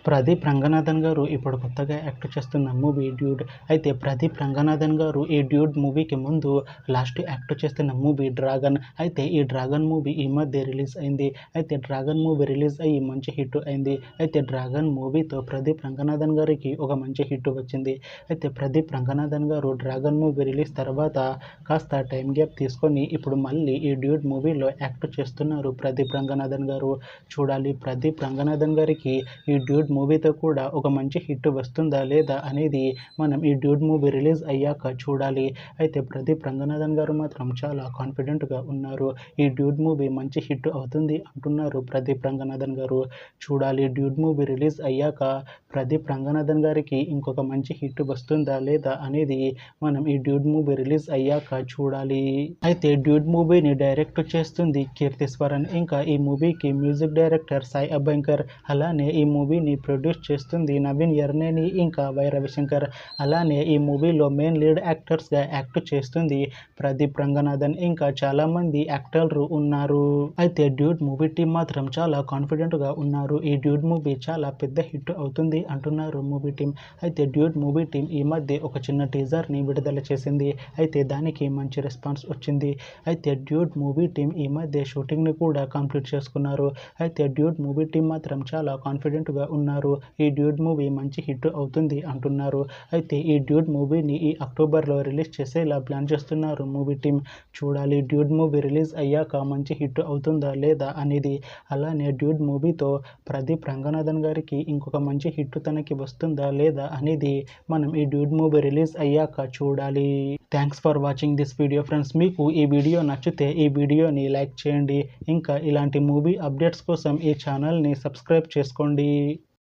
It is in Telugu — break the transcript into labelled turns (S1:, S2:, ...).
S1: ప్రదీప్ రంగనాథన్ గారు ఇప్పుడు కొత్తగా యాక్ట్ చేస్తున్న మూవీ డ్యూడ్. అయితే ప్రదీప్ రంగనాథన్ గారు ఈ డ్యూడ్ మూవీకి ముందు లాస్ట్ యాక్ట్ చేస్తున్న మూవీ డ్రాగన్. అయితే ఈ డ్రాగన్ మూవీ ఈ మధ్య రిలీజ్ అయింది. అయితే డ్రాగన్ మూవీ రిలీజ్ అయ్యి మంచి హిట్ అయింది. అయితే డ్రాగన్ మూవీతో ప్రదీప్ రంగనాథన్ గారికి ఒక మంచి హిట్ వచ్చింది. అయితే ప్రదీప్ రంగనాథన్ గారు డ్రాగన్ మూవీ రిలీజ్ తర్వాత కాస్త టైం గ్యాప్ తీసుకొని ఇప్పుడు మళ్ళీ ఈ డ్యూడ్ మూవీలో యాక్ట్ చేస్తున్నారు ప్రదీప్ రంగనాథన్ గారు. చూడాలి ప్రదీప్ రంగనాథన్ గారికి ఈ డ్యూడ్ మూవీతో కూడా ఒక మంచి హిట్ వస్తుందా లేదా అనేది మనం ఈ డ్యూడ్ మూవీ రిలీజ్ అయ్యాక చూడాలి. అయితే ప్రదీప్ రంగనాథన్ గారు మాత్రం చాలా కాన్ఫిడెంట్గా ఉన్నారు. ఈ డ్యూడ్ మూవీ మంచి హిట్ అవుతుంది అంటున్నారు ప్రదీప్ రంగనాథన్ గారు. చూడాలి డ్యూడ్ మూవీ రిలీజ్ అయ్యాక ప్రదీప్ రంగనాథన్ గారికి ఇంకొక మంచి హిట్ వస్తుందా లేదా అనేది మనం ఈ డ్యూడ్ మూవీ రిలీజ్ అయ్యాక చూడాలి. అయితే డ్యూడ్ మూవీని డైరెక్ట్ చేస్తుంది కీర్తిస్వరన్. ఇంకా ఈ మూవీకి మ్యూజిక్ డైరెక్టర్ సాయి అభ్యంకర్. అలానే ఈ మూవీని ప్రొడ్యూస్ చేస్తుంది నవీన్ ఎర్నేని ఇంకా వై రవిశంకర్. అలానే ఈ మూవీలో మెయిన్ లీడ్ యాక్టర్స్గా యాక్ట్ చేస్తుంది ప్రదీప్ రంగనాథన్. ఇంకా చాలామంది యాక్టర్లు ఉన్నారు. అయితే డ్యూడ్ మూవీ టీం మాత్రం చాలా కాన్ఫిడెంట్గా ఉన్నారు. ఈ డ్యూడ్ మూవీ చాలా పెద్ద హిట్ అవుతుంది అంటున్నారు మూవీ టీం. అయితే డ్యూడ్ మూవీ టీం ఈ మధ్య ఒక చిన్న టీజర్ని విడుదల చేసింది. అయితే దానికి మంచి రెస్పాన్స్ వచ్చింది. అయితే డ్యూడ్ మూవీ టీం ఈ మధ్య షూటింగ్ని కూడా కంప్లీట్ చేసుకున్నారు. అయితే డ్యూడ్ మూవీ టీం మాత్రం చాలా కాన్ఫిడెంట్గా ఉన్నారు. ఈ డ్యూడ్ మూవీ మంచి హిట్ అవుతుంది అంటున్నారు. అయితే ఈ డ్యూడ్ మూవీని ఈ అక్టోబర్లో రిలీజ్ చేసేలా ప్లాన్ చేస్తున్నారు మూవీ టీం. చూడాలి డ్యూడ్ మూవీ రిలీజ్ అయ్యాక మంచి హిట్ అవుతుందా లేదా అనేది. అలానే డ్యూడ్ మూవీతో ప్రదీప్ రంగనాథన్ గారికి ఇంకొక మంచి హిట్ తనకి వస్తుందా లేదా అనేది మనం ఈ డ్యూడ్ మూవీ రిలీజ్ అయ్యాక చూడాలి. Thanks for watching this video friends. మీకు ఈ వీడియో నచ్చితే ఈ వీడియోని లైక్ చేయండి. ఇంకా ఇలాంటి మూవీ అప్డేట్స్ కోసం ఈ ఛానల్ని సబ్స్క్రైబ్ చేసుకోండి.